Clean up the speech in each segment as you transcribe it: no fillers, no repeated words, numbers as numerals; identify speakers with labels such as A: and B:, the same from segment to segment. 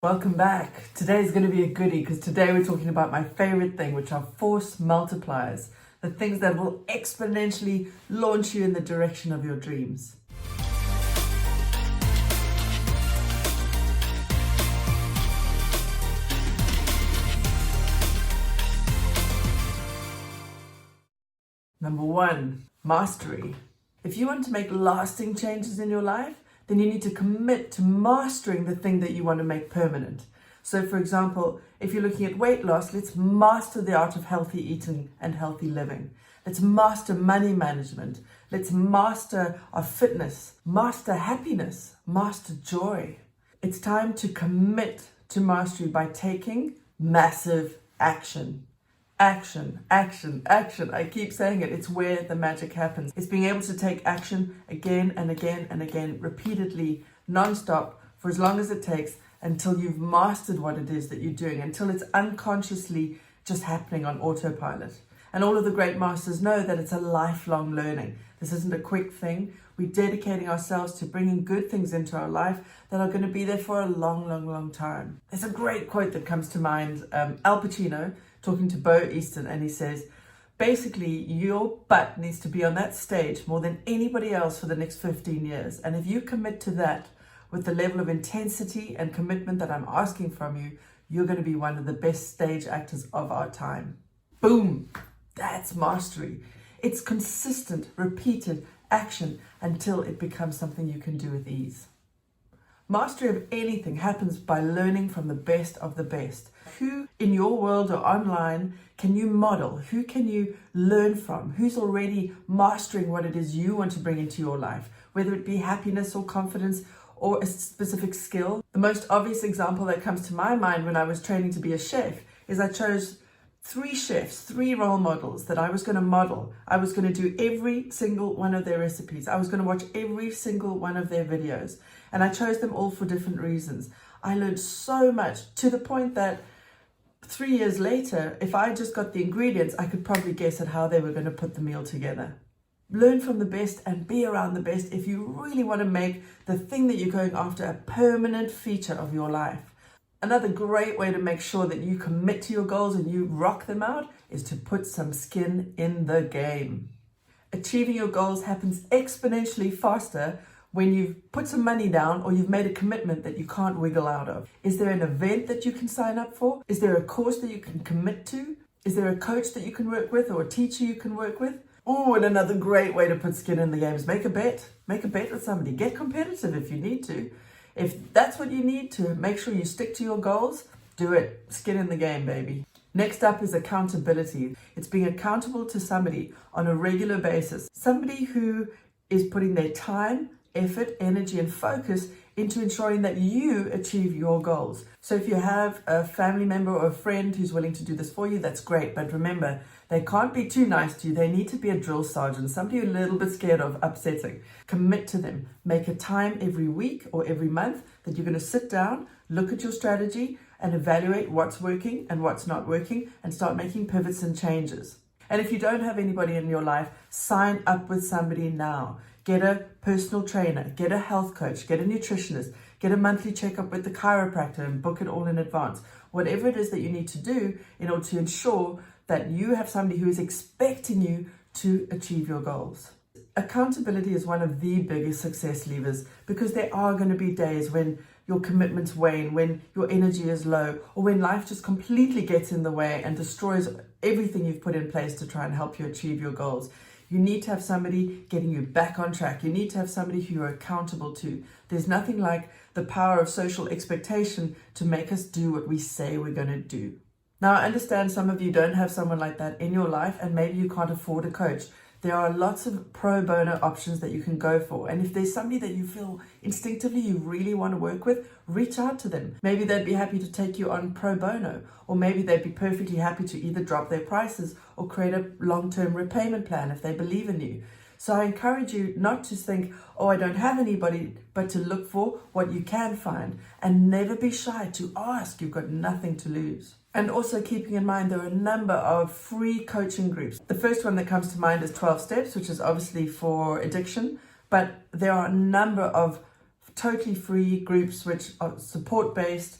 A: Welcome back. Today's going to be a goodie because today we're talking about my favorite thing, which are force multipliers, the things that will exponentially launch you in the direction of your dreams. Number one, mastery. If you want to make lasting changes in your life, then you need to commit to mastering the thing that you want to make permanent. So for example, if you're looking at weight loss, let's master the art of healthy eating and healthy living. Let's master money management. Let's master our fitness, master happiness, master joy. It's time to commit to mastery by taking massive action. Action, action, action. I keep saying it. It's where the magic happens. It's being able to take action again and again and again, repeatedly, non-stop, for as long as it takes, until you've mastered what it is that you're doing, until it's unconsciously just happening on autopilot. And all of the great masters know that it's a lifelong learning. This isn't a quick thing. We're dedicating ourselves to bringing good things into our life that are going to be there for a long, long, long time. There's a great quote that comes to mind. Al Pacino talking to Bo Easton, and he says, basically, your butt needs to be on that stage more than anybody else for the next 15 years. And if you commit to that with the level of intensity and commitment that I'm asking from you, you're going to be one of the best stage actors of our time. Boom! That's mastery. It's consistent, repeated action until it becomes something you can do with ease. Mastery of anything happens by learning from the best of the best. Who in your world or online can you model? Who can you learn from? Who's already mastering what it is you want to bring into your life? Whether it be happiness or confidence or a specific skill. The most obvious example that comes to my mind when I was training to be a chef is I chose 3 chefs, 3 role models that I was going to model. I was going to do every single one of their recipes. I was going to watch every single one of their videos. And I chose them all for different reasons. I learned so much to the point that 3 years later, if I just got the ingredients, I could probably guess at how they were going to put the meal together. Learn from the best and be around the best if you really want to make the thing that you're going after a permanent feature of your life. Another great way to make sure that you commit to your goals and you rock them out is to put some skin in the game. Achieving your goals happens exponentially faster when you've put some money down or you've made a commitment that you can't wiggle out of. Is there an event that you can sign up for? Is there a course that you can commit to? Is there a coach that you can work with or a teacher you can work with? Oh, and another great way to put skin in the game is make a bet. Make a bet with somebody. Get competitive if you need to. If that's what you need to make sure you stick to your goals, do it. Skin in the game, baby. Next up is accountability. It's being accountable to somebody on a regular basis. Somebody who is putting their time, effort, energy, and focus into ensuring that you achieve your goals. So if you have a family member or a friend who's willing to do this for you, that's great. But remember, they can't be too nice to you. They need to be a drill sergeant, somebody you're a little bit scared of upsetting. Commit to them. Make a time every week or every month that you're going to sit down, look at your strategy, and evaluate what's working and what's not working, and start making pivots and changes. And if you don't have anybody in your life, sign up with somebody now. Get a personal trainer, get a health coach, get a nutritionist, get a monthly checkup with the chiropractor and book it all in advance. Whatever it is that you need to do in order to ensure that you have somebody who is expecting you to achieve your goals. Accountability is one of the biggest success levers because there are going to be days when your commitments wane, when your energy is low, or when life just completely gets in the way and destroys everything you've put in place to try and help you achieve your goals. You need to have somebody getting you back on track. You need to have somebody who you're accountable to. There's nothing like the power of social expectation to make us do what we say we're going to do. Now, I understand some of you don't have someone like that in your life, and maybe you can't afford a coach. There are lots of pro bono options that you can go for. And if there's somebody that you feel instinctively you really want to work with, reach out to them. Maybe they'd be happy to take you on pro bono, or maybe they'd be perfectly happy to either drop their prices or create a long-term repayment plan if they believe in you. So I encourage you not to think, oh, I don't have anybody, but to look for what you can find and never be shy to ask. You've got nothing to lose. And also keeping in mind, there are a number of free coaching groups. The first one that comes to mind is 12 Steps, which is obviously for addiction, but there are a number of totally free groups which are support-based,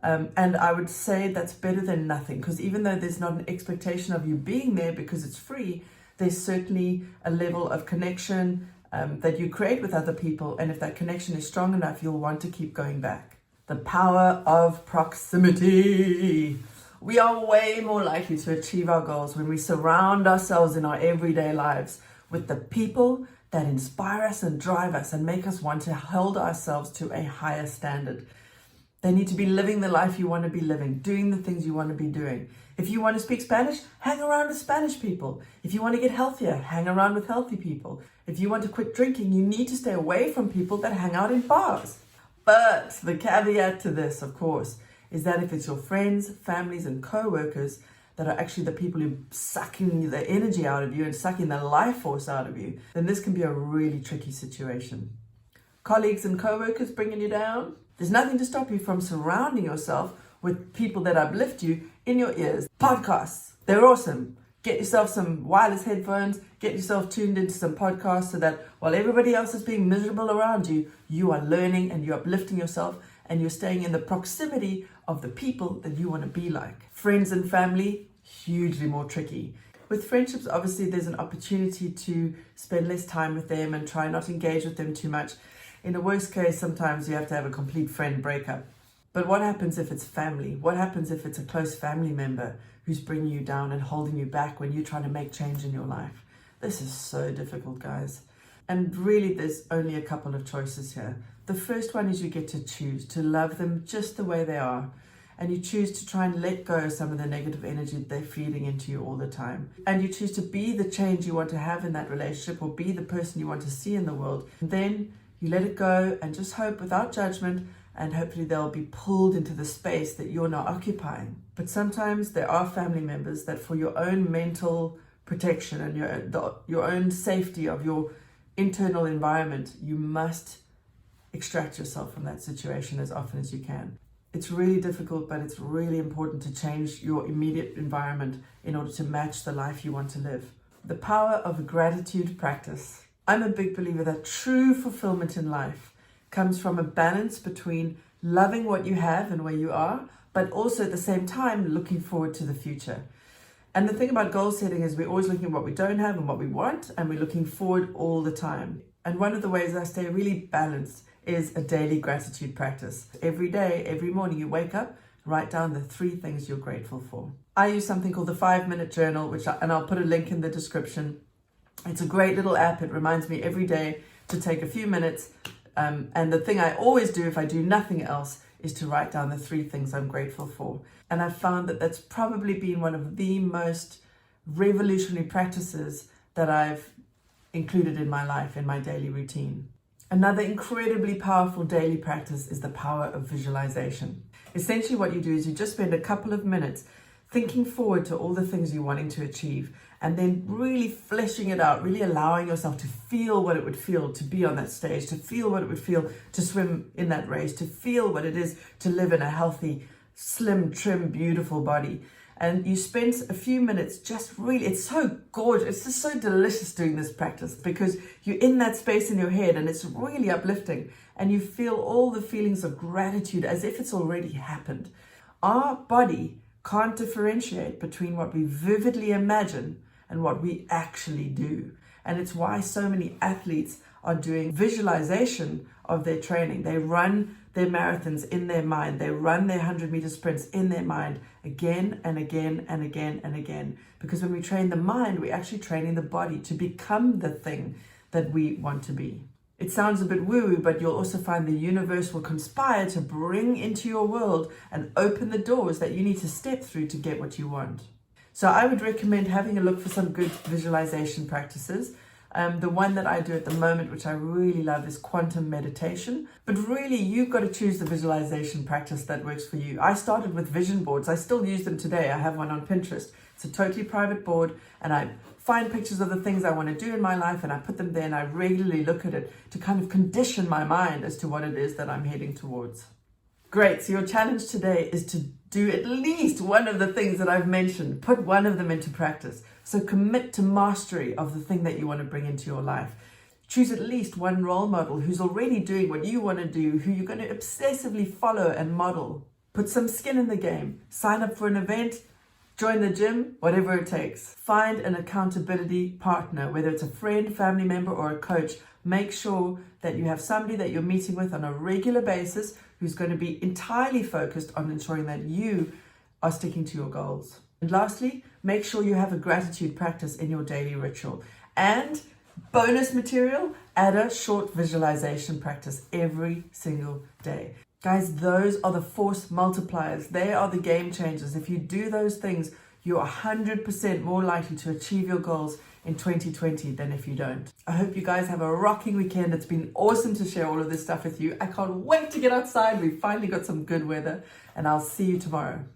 A: And I would say that's better than nothing, because even though there's not an expectation of you being there because it's free, there's certainly a level of connection that you create with other people. And if that connection is strong enough, you'll want to keep going back. The power of proximity. We are way more likely to achieve our goals when we surround ourselves in our everyday lives with the people that inspire us and drive us and make us want to hold ourselves to a higher standard. They need to be living the life you want to be living, doing the things you want to be doing. If you want to speak Spanish, hang around with Spanish people. If you want to get healthier, hang around with healthy people. If you want to quit drinking, you need to stay away from people that hang out in bars. But the caveat to this, of course, is that if it's your friends, families, and co-workers that are actually the people who are sucking the energy out of you and sucking the life force out of you, then this can be a really tricky situation. Colleagues and co-workers bringing you down? There's nothing to stop you from surrounding yourself with people that uplift you in your ears. Podcasts, they're awesome. Get yourself some wireless headphones, get yourself tuned into some podcasts so that while everybody else is being miserable around you, you are learning and you're uplifting yourself and you're staying in the proximity of the people that you want to be like. Friends and family, hugely more tricky. With friendships, obviously, there's an opportunity to spend less time with them and try not to engage with them too much. In the worst case, sometimes you have to have a complete friend breakup. But what happens if it's family? What happens if it's a close family member who's bringing you down and holding you back when you're trying to make change in your life? This is so difficult, guys. And really, there's only a couple of choices here. The first one is you get to choose to love them just the way they are. And you choose to try and let go of some of the negative energy that they're feeding into you all the time. And you choose to be the change you want to have in that relationship or be the person you want to see in the world. And then you let it go and just hope without judgment, and hopefully they'll be pulled into the space that you're now occupying. But sometimes there are family members that for your own mental protection and your own safety of your internal environment, you must extract yourself from that situation as often as you can. It's really difficult, but it's really important to change your immediate environment in order to match the life you want to live. The power of gratitude practice. I'm a big believer that true fulfillment in life comes from a balance between loving what you have and where you are, but also at the same time looking forward to the future. And the thing about goal setting is we're always looking at what we don't have and what we want, and we're looking forward all the time. And one of the ways I stay really balanced is a daily gratitude practice. Every day, every morning you wake up, write down the 3 things you're grateful for. I use something called the 5-minute journal, and I'll put a link in the description. It's a great little app. It reminds me every day to take a few minutes. And the thing I always do if I do nothing else is to write down the 3 things I'm grateful for. And I've found that that's probably been one of the most revolutionary practices that I've included in my life, in my daily routine. Another incredibly powerful daily practice is the power of visualization. Essentially what you do is you just spend a couple of minutes thinking forward to all the things you're wanting to achieve, and then really fleshing it out, really allowing yourself to feel what it would feel to be on that stage, to feel what it would feel to swim in that race, to feel what it is to live in a healthy, slim, trim, beautiful body. And you spend a few minutes just really, it's so gorgeous, it's just so delicious doing this practice because you're in that space in your head and it's really uplifting and you feel all the feelings of gratitude as if it's already happened. Our body can't differentiate between what we vividly imagine and what we actually do. And it's why so many athletes are doing visualization of their training. They run their marathons in their mind. They run their 100-meter sprints in their mind again and again and again and again. Because when we train the mind, we're actually training the body to become the thing that we want to be. It sounds a bit woo-woo, but you'll also find the universe will conspire to bring into your world and open the doors that you need to step through to get what you want. So I would recommend having a look for some good visualization practices. The one that I do at the moment, which I really love, is quantum meditation. But really, you've got to choose the visualization practice that works for you. I started with vision boards. I still use them today. I have one on Pinterest. It's a totally private board, and I find pictures of the things I want to do in my life, and I put them there, and I regularly look at it to kind of condition my mind as to what it is that I'm heading towards. Great. So your challenge today is to do at least one of the things that I've mentioned. Put one of them into practice. So commit to mastery of the thing that you want to bring into your life. Choose at least one role model who's already doing what you want to do, who you're going to obsessively follow and model. Put some skin in the game. Sign up for an event, join the gym, whatever it takes. Find an accountability partner, whether it's a friend, family member, or a coach. Make sure that you have somebody that you're meeting with on a regular basis who's going to be entirely focused on ensuring that you are sticking to your goals. And lastly, make sure you have a gratitude practice in your daily ritual. And bonus material, add a short visualization practice every single day. Guys, those are the force multipliers. They are the game changers. If you do those things, you're 100% more likely to achieve your goals in 2020 than if you don't. I hope you guys have a rocking weekend. It's been awesome to share all of this stuff with you. I can't wait to get outside. We've finally got some good weather, and I'll see you tomorrow.